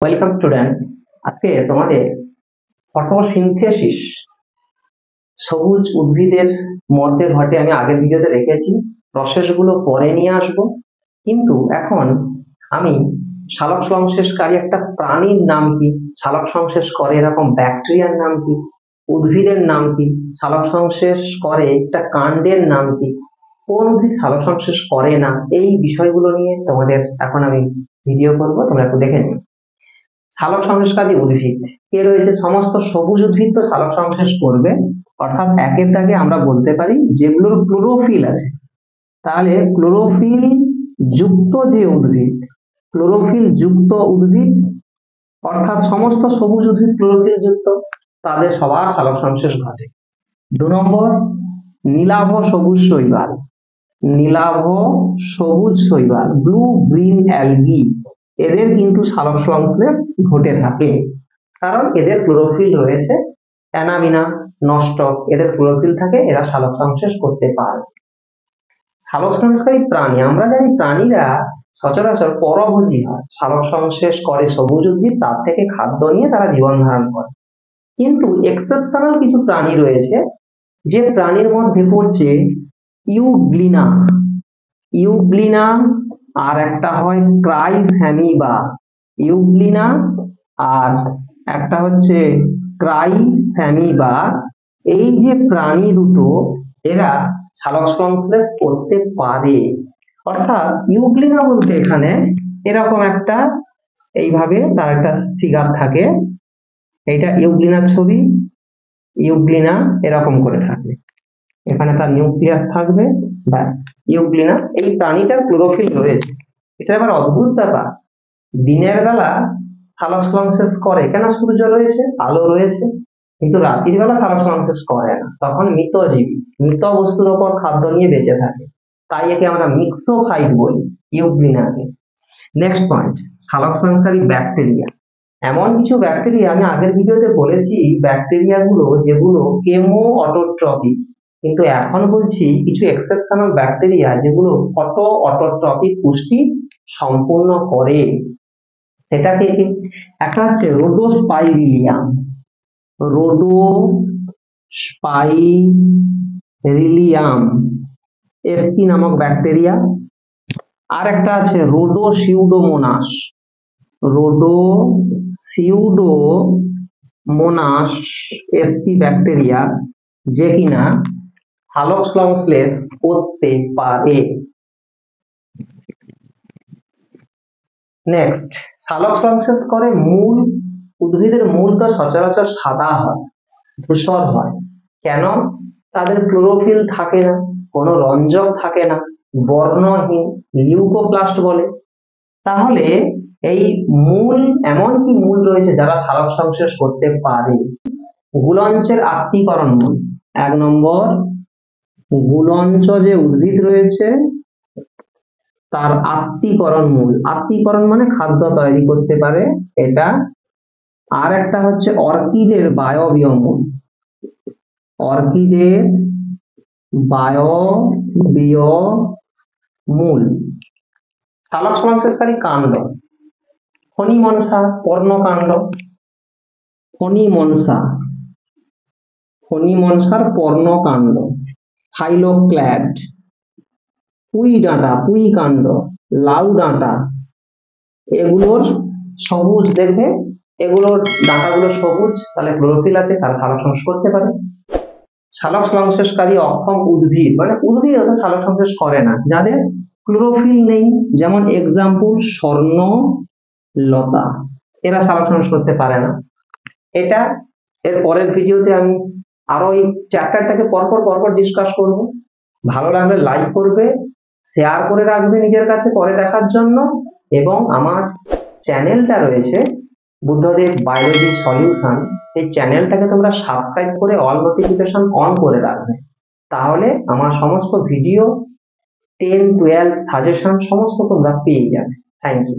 Welcome student. আজকে তোমাদের photosynthesis সবুজ উদ্ভিদের মধ্যে ঘটে আমি আগের ভিডিওতে রেখেছি, প্রসেসগুলো পরে নিয়ে আসবো। কিন্তু এখন আমি সালোক সংশ্লেষকারী একটা প্রাণীর নাম কি, সালোক সংশ্লেষ করে এরকম ব্যাকটেরিয়ার নাম কি, উদ্ভিদের নাম কি, সালোক সংশ্লেষ করে একটা কাণ্ডের নাম কি, কোন উদ্ভিদ সালোক সংশ্লেষ করে না, এই বিষয়গুলো নিয়ে তোমাদের এখন আমি ভিডিও করবো, তোমরা একটু দেখে নিও। সালোক সংশ্লেষকারী উদ্ভিদ কে রয়েছে? সমস্ত সবুজ উদ্ভিদ তো সালোক সংশ্লেষ করবে, অর্থাৎ একের দাগে আমরা বলতে পারি যেগুলোর ক্লোরোফিল আছে। তাহলে ক্লোরোফিল যুক্ত যে উদ্ভিদ, ক্লোরোফিল যুক্ত উদ্ভিদ অর্থাৎ সমস্ত সবুজ উদ্ভিদ ক্লোরোফিল যুক্ত, তাদের সবার সালোক সংশ্লেষ ঘটে। 2 নম্বর, নীলাভ সবুজ শৈবাল। নীলাভ সবুজ শৈবাল, ব্লু গ্রিন অ্যালগি, এদের কিন্তু সালোক সংশ্লেষ ঘটে থাকে, কারণ এদের ক্লোরোফিল রয়েছে। অ্যানামিনা নষ্ট, এদের ক্লোরোফিল থাকে, এরা সালোক সংশ্লেষ করতে পারে। সালোক সংশ্লেষকারী প্রাণী, আমরা জানি প্রাণীরা সচরাচর পরভোজী হয়, সালোক সংশ্লেষ করে সবুজ উদ্ভিদ, তার থেকে খাদ্য নিয়ে তারা জীবন ধারণ করে। কিন্তু এক্সেপশনাল কিছু প্রাণী রয়েছে, যে প্রাণীর মধ্যে পড়ছে ইউগ্লিনা, ইউগ্লিনা, আর একটা হয় ক্রাইফ্যামিবা। ইউগ্লিনা আর একটা হচ্ছে ক্রাইফ্যামিবা, এই যে প্রাণী দুটো এরা সালোক সংশ্লেষ করতে পারে। অর্থাৎ ইউগ্লিনা বলতে এখানে এরকম একটা, এইভাবে তার একটা ফিগার থাকে, এইটা ইউগ্লিনার ছবি। ইউগ্লিনা এরকম করে থাকে, এখানে তার নিউক্লিয়াস থাকবে বা ইউগ্লিনা। এই প্রাণীটার ক্লোরোফিল রয়েছে। এটা আবার অদ্ভুত ব্যাপার, দিনের বেলা সালোক সংশ্লেষ করে, কেন? সূর্য রয়েছে, আলো রয়েছে, কিন্তু রাতের বেলা সালোক সংশ্লেষ করে না, তখন মৃতজীবী, মৃত বস্তুর ওপর খাদ্য নিয়ে বেঁচে থাকে, তাই একে আমরা মিক্সোফাইট বলি, ইউগ্লিনাকে। নেক্সট পয়েন্ট, সালোক সংশ্লেষকারী ব্যাকটেরিয়া। এমন কিছু ব্যাকটেরিয়া আমি আগের ভিডিওতে বলেছি, ব্যাকটেরিয়া গুলো যেগুলো কেমো অটোট্রপিক, কিন্তু এখন বলছি কিছু এক্সেপশনাল ব্যাকটেরিয়া যেগুলো ফটো অটোট্রপিক পুষ্টি সম্পূর্ণ করে। সেটা কি? একটা হচ্ছে রোডোস্পাইরিলিয়াম, রোডোস্পাইরিলিয়াম এসপি নামক ব্যাকটেরিয়া। আর একটা আছে রোডোসিউডোমোনাস, রোডোসিউডোমোনাস এসপি ব্যাকটেরিয়া, যে কিনা সালোক সংশ্লেষ করতে পারে। নেক্সট, সালোক সংশ্লেষ করে মূল। উদ্ভিদের মূল তো সচরাচর সাদা হয়, ধূসর হয়, কেন? তাদের ক্লোরোফিল থাকে না, কোনো রঞ্জক থাকে না, বর্ণহীন, লিউকোপ্লাস্ট বলে। তাহলে এই মূল, এমন কি মূল রয়েছে যারা সালোক সংশ্লেষ করতে পারে? গুলঞ্চের আত্তীকরণ মূল। 1 নম্বর, গুলঞ্চ যে উদ্ভিদ রয়েছে তার আত্তীকরণ মূল, আত্তীকরণ মানে খাদ্য তৈরি করতে পারে এটা। আর একটা হচ্ছে অর্কিডের বায়বীয় মূল, অর্কিডের বায়বীয় মূল। সালোক সংশ্লেষকারী কাণ্ড, ফণিমনসা পর্ণকাণ্ড, ফণিমনসার পর্ণকাণ্ড, ফাইলোক্ল্যাড, পুঁই ডাঁটা, পুঁই কাণ্ড, লাউ ডাঁটা, এগুলোর সবুজ, দেখবে এগুলোর ডাঁটাগুলো সবুজ, তাহলে ক্লোরোফিল আছে, তারা সালোক সংশ্লেষ করতে পারে। সালোক সংশ্লেষকারী অক্ষম উদ্ভিদ, মানে উদ্ভিদ অত সালোক সংশ্লেষ করে না, যাদের ক্লোরোফিল নেই, যেমন এক্সাম্পল স্বর্ণলতা, এরা সালোক সংশ্লেষ করতে পারে না। এটা এর পরের ভিডিওতে আমি আরো এই চ্যাপ্টারটাকে পরপর ডিসকাস করব। ভালো লাগলে লাইক করবে, শেয়ার করে রাখবে নিজের কাছে পরে দেখার জন্য, এবং আমার চ্যানেলটা রয়েছে বুদ্ধদেব বায়োলজি সলিউশন, এই চ্যানেলটাকে তোমরা সাবস্ক্রাইব করে অল নোটিফিকেশন অন করে রাখবে, তাহলে আমার সমস্ত ভিডিও 10, 12 সাজেশন সমস্ত তোমরা পেয়ে যাবে। Thank you.